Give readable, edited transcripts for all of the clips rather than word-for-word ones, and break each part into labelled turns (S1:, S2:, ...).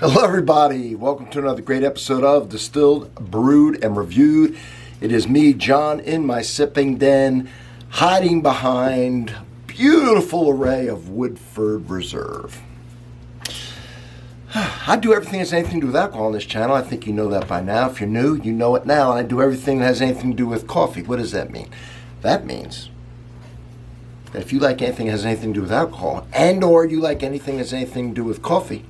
S1: Hello everybody, welcome to another great episode of Distilled, Brewed, and Reviewed. It is me, John, in my sipping den, hiding behind a beautiful array of Woodford Reserve. I do everything that has anything to do with alcohol on this channel. I think you know that by now. If you're new, you know it now. And I do everything that has anything to do with coffee. What does that mean? That means that if you like anything that has anything to do with alcohol, and or you like anything that has anything to do with coffee,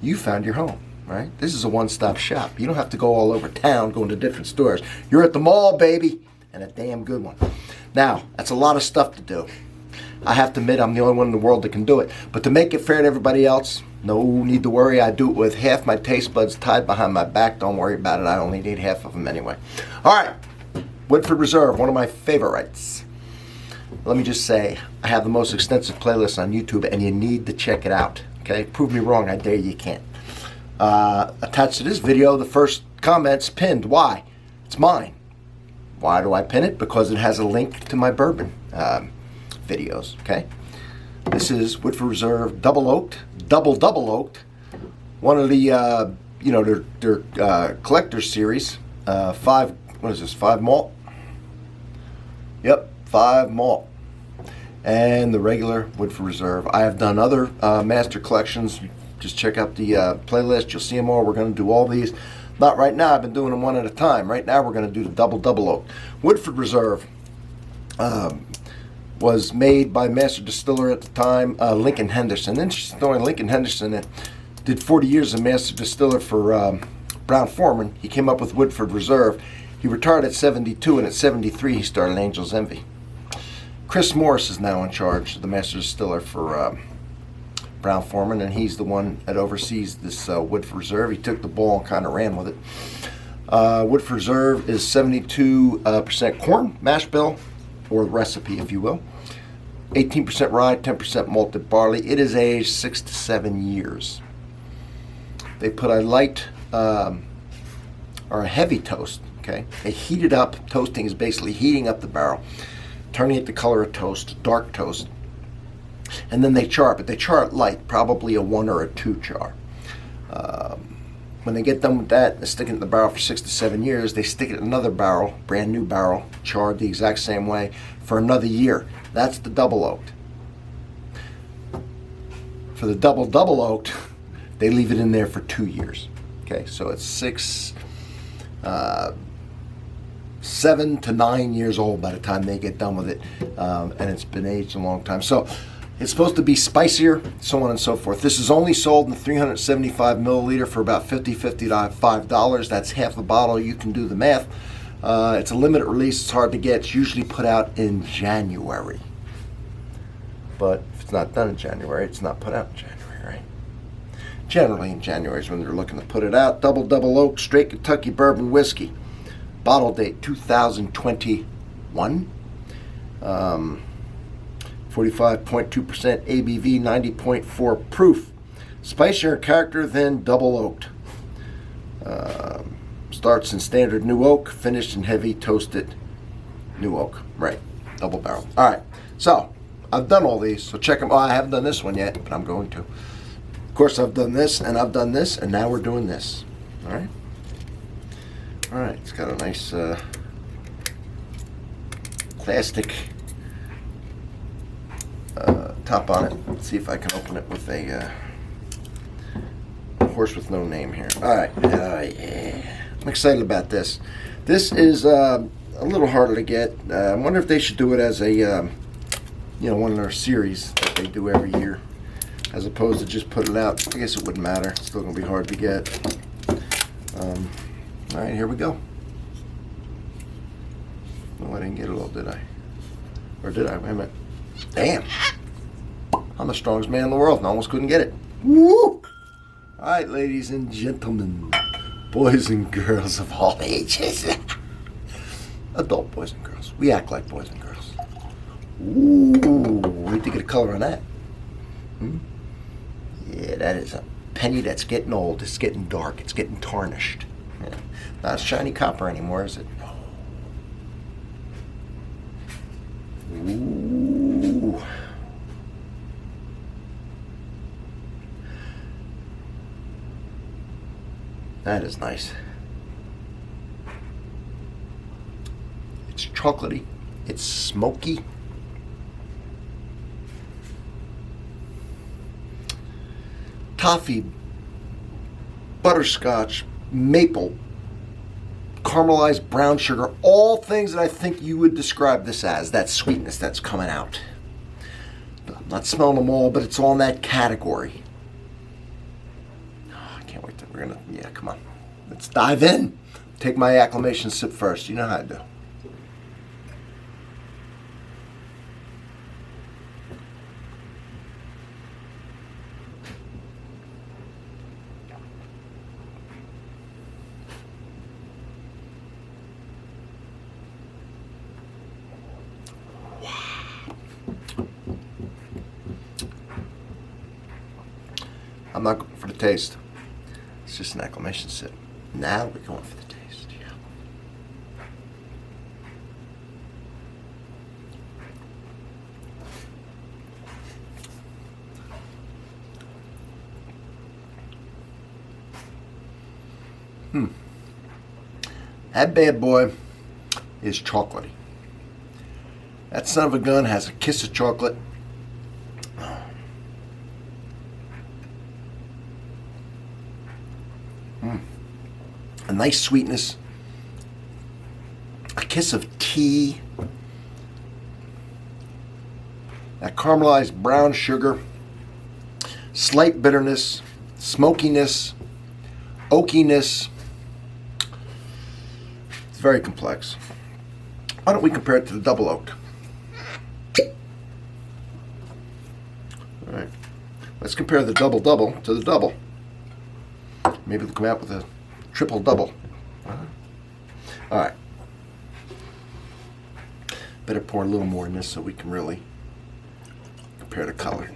S1: you found your home, right? This is a one-stop shop. You don't have to go all over town, going to different stores. You're at the mall, baby, and a damn good one. Now, that's a lot of stuff to do. I have to admit, I'm the only one in the world that can do it. But to make it fair to everybody else, no need to worry. I do it with half my taste buds tied behind my back. Don't worry about it. I only need half of them anyway. All right, Woodford Reserve, one of my favorites. Let me just say, I have the most extensive playlist on YouTube, and you need to check it out. Okay, prove me wrong, I dare you can't. Attached to this video, the first comment's pinned. Why? It's mine. Why do I pin it? Because it has a link to my bourbon videos, okay? This is Woodford Reserve Double Oaked, Double Double Oaked. One of the, their collector's series. What is this, 5 malt? Yep, 5 malt. And the regular Woodford Reserve. I have done other master collections. Just check out the playlist. You'll see them all. We're going to do all these. Not right now. I've been doing them one at a time. Right now we're going to do the Double Double Oak. Woodford Reserve was made by master distiller at the time, Lincoln Henderson. Interesting story, Lincoln Henderson did 40 years as master distiller for Brown-Forman. He came up with Woodford Reserve. He retired at 72, and at 73 he started Angel's Envy. Chris Morris is now in charge, the master distiller for Brown-Forman, and he's the one that oversees this Woodford Reserve. He took the ball and kind of ran with it. Woodford Reserve is 72% corn, mash bill, or recipe, if you will. 18% rye, 10% malted barley. It is aged 6 to 7 years. They put a light or a heavy toast. Okay, they heat it up. Toasting is basically heating up the barrel, turning it the color of toast, dark toast, and then they char it, but they char it light, probably a 1 or a 2 char. When they get done with that, they stick it in the barrel for 6 to 7 years. They stick it in another barrel, brand new barrel, charred the exact same way, for another year. That's the double oaked. For the double double oaked, they leave it in there for 2 years. Okay, so it's 7 to 9 years old by the time they get done with it, and it's been aged a long time. So it's supposed to be spicier, so on and so forth. This is only sold in 375 milliliter for about $55. That's half a bottle. You can do the math. It's a limited release. It's hard to get. It's usually put out in January. But if it's not done in January, it's not put out in January, right? Generally in January is when they're looking to put it out. Double Double Oak, straight Kentucky bourbon whiskey. Bottle date 2021. 45.2% ABV, 90.4 proof. Spicier in character than Double Oaked. Starts in standard new oak, finished in heavy toasted new oak. Right, double barrel. All right, so I've done all these, so check them. Oh, I haven't done this one yet, but I'm going to. Of course, I've done this, and I've done this, and now we're doing this. All right. All right, it's got a nice plastic top on it. Let's see if I can open it with a horse with no name here. All right, yeah, I'm excited about this. This is a little harder to get. I wonder if they should do it as a, one of their series that they do every year, as opposed to just put it out. I guess it wouldn't matter. It's still gonna be hard to get. All right, here we go. No, I didn't get it all, did I? Or did I? Wait a minute. Damn. I'm the strongest man in the world and I almost couldn't get it. Woo! All right, ladies and gentlemen, boys and girls of all ages. Adult boys and girls. We act like boys and girls. Ooh, wait to get a color on that. Yeah, that is a penny that's getting old. It's getting dark. It's getting tarnished. Yeah. Not shiny copper anymore, is it? No. Ooh. That is nice. It's chocolatey. It's smoky. Toffee, butterscotch, maple, caramelized brown sugar, all things that I think you would describe this as, that sweetness that's coming out. I'm not smelling them all, but it's all in that category. Oh, I can't wait we're gonna, yeah, come on. Let's dive in. Take my acclimation sip first. You know how I do. I'm not going for the taste. It's just an acclimation sip. Now we're going for the taste. Yeah. That bad boy is chocolatey. That son of a gun has a kiss of chocolate. A nice sweetness, a kiss of tea, that caramelized brown sugar, slight bitterness, smokiness, oakiness. It's very complex. Why don't we compare it to the double oaked? All right, let's compare the double double to the double. Maybe we'll come out with a triple double. All right. Better pour a little more in this so we can really compare the color.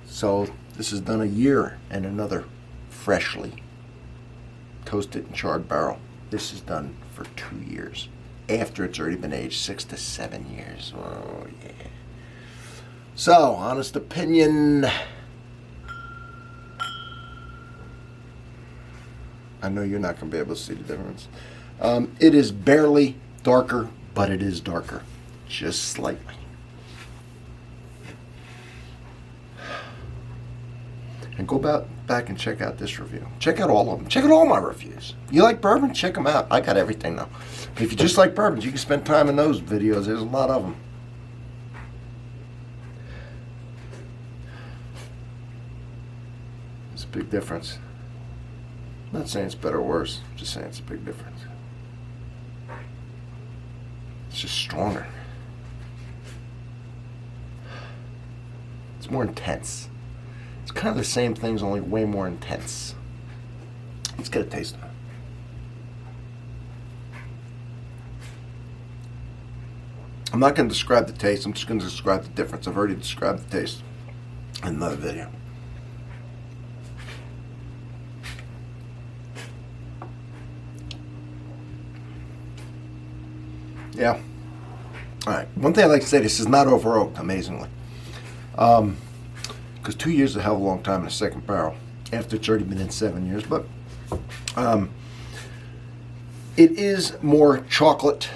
S1: So this is done a year and another freshly toasted and charred barrel. This is done for 2 years after it's already been aged 6 to 7 years. Oh yeah. So honest opinion. I know you're not going to be able to see the difference. It is barely darker, but it is darker. Just slightly. And go back and check out this review. Check out all of them. Check out all my reviews. You like bourbon? Check them out. I got everything now. But if you just like bourbons, you can spend time in those videos. There's a lot of them. It's a big difference. I'm not saying it's better or worse. I'm just saying it's a big difference. It's just stronger. It's more intense. It's kind of the same things, only way more intense. Let's get a taste of it. I'm not going to describe the taste. I'm just going to describe the difference. I've already described the taste in another video. Yeah. All right. One thing I like to say, this is not over oaked, amazingly. Because 2 years is a hell of a long time in a second barrel after it's already been in 7 years. But it is more chocolate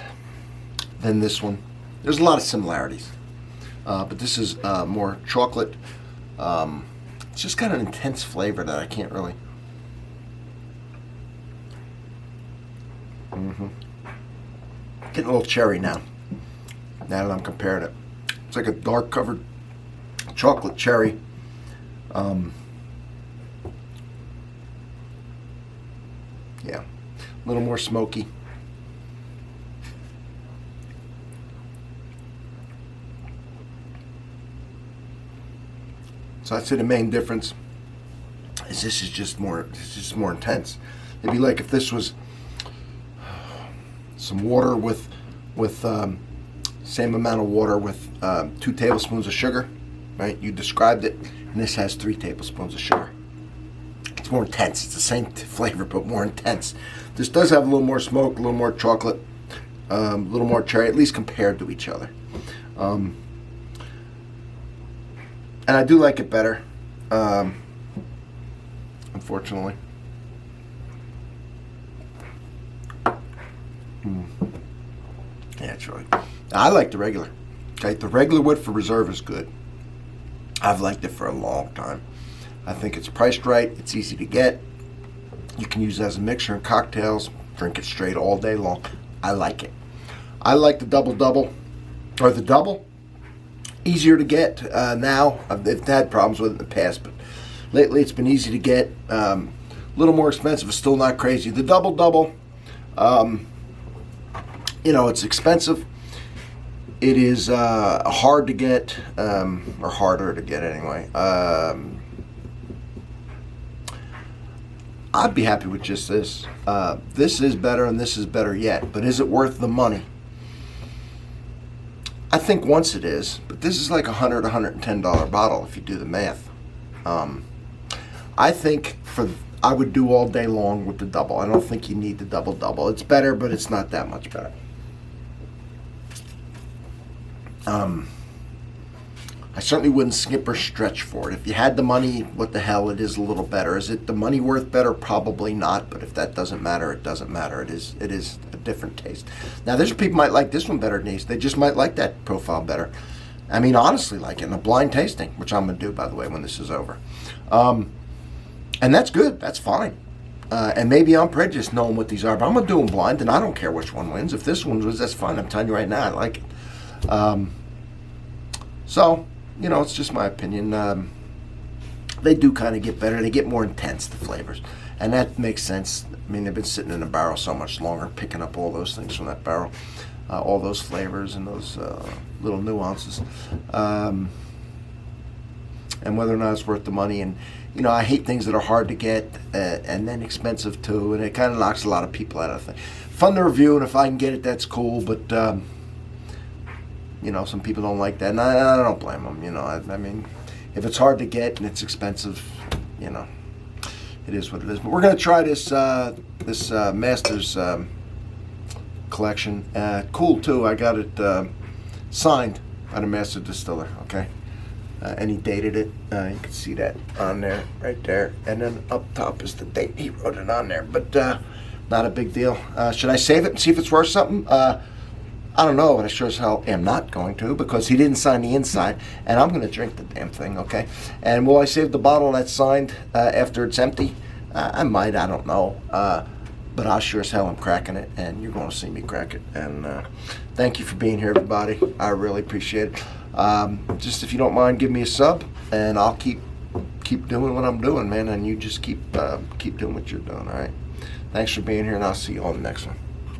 S1: than this one. There's a lot of similarities. But this is more chocolate. It's just got an intense flavor that I can't really... Getting a little cherry now that I'm comparing it. It's like a dark covered chocolate cherry. Yeah, a little more smoky. So I'd say the main difference is this is just more intense. It'd be like if this was some water with same amount of water with 2 tablespoons of sugar, right? You described it, and this has 3 tablespoons of sugar. It's more intense. It's the same flavor, but more intense. This does have a little more smoke, a little more chocolate, a little more cherry, at least compared to each other. And I do like it better. unfortunately. Yeah, that's right. I like the regular. Okay, the regular Woodford Reserve is good. I've liked it for a long time. I think it's priced right. It's easy to get. You can use it as a mixer in cocktails. Drink it straight all day long. I like it. I like the Double Double, or the Double. Easier to get now. I've had problems with it in the past, but lately it's been easy to get. A little more expensive, it's still not crazy. The Double Double, it's expensive. It is hard to get, or harder to get anyway. I'd be happy with just this. This is better and this is better yet, but is it worth the money? I think once it is, but this is like $100, $110 bottle if you do the math. I think I would do all day long with the double. I don't think you need the Double Double. It's better, but it's not that much better. I certainly wouldn't skip or stretch for it. If you had the money, what the hell, it is a little better. Is it the money worth better? Probably not, but if that doesn't matter, it doesn't matter. It is a different taste. Now, there's people might like this one better than these. They just might like that profile better. I mean, honestly, like it in a blind tasting, which I'm going to do, by the way, when this is over. And that's good. That's fine. And maybe I'm prejudiced knowing what these are, but I'm going to do them blind, and I don't care which one wins. If this one wins, that's fine. I'm telling you right now, I like it. So, it's just my opinion. They do kind of get better. They get more intense, the flavors. And that makes sense. I mean, they've been sitting in a barrel so much longer, picking up all those things from that barrel, all those flavors and those little nuances. And whether or not it's worth the money. And, I hate things that are hard to get and then expensive too. And it kind of knocks a lot of people out of things. Fun to review, and if I can get it, that's cool. But, some people don't like that, and I don't blame them. I mean, if it's hard to get and it's expensive, it is what it is. But we're going to try this Masters collection. Cool too. I got it signed by the master distiller. Okay, and he dated it. You can see that on there, right there, and then up top is the date. He wrote it on there, but not a big deal. Should I save it and see if it's worth something? I don't know, but I sure as hell am not going to, because he didn't sign the inside, and I'm going to drink the damn thing, okay? And will I save the bottle that's signed after it's empty? I might, I don't know. But I sure as hell am cracking it, and you're going to see me crack it. And thank you for being here, everybody. I really appreciate it. Just if you don't mind, give me a sub, and I'll keep doing what I'm doing, man, and you just keep doing what you're doing, all right? Thanks for being here, and I'll see you on the next one.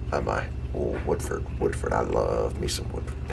S1: Bye-bye. Oh, Woodford, I love me some Woodford.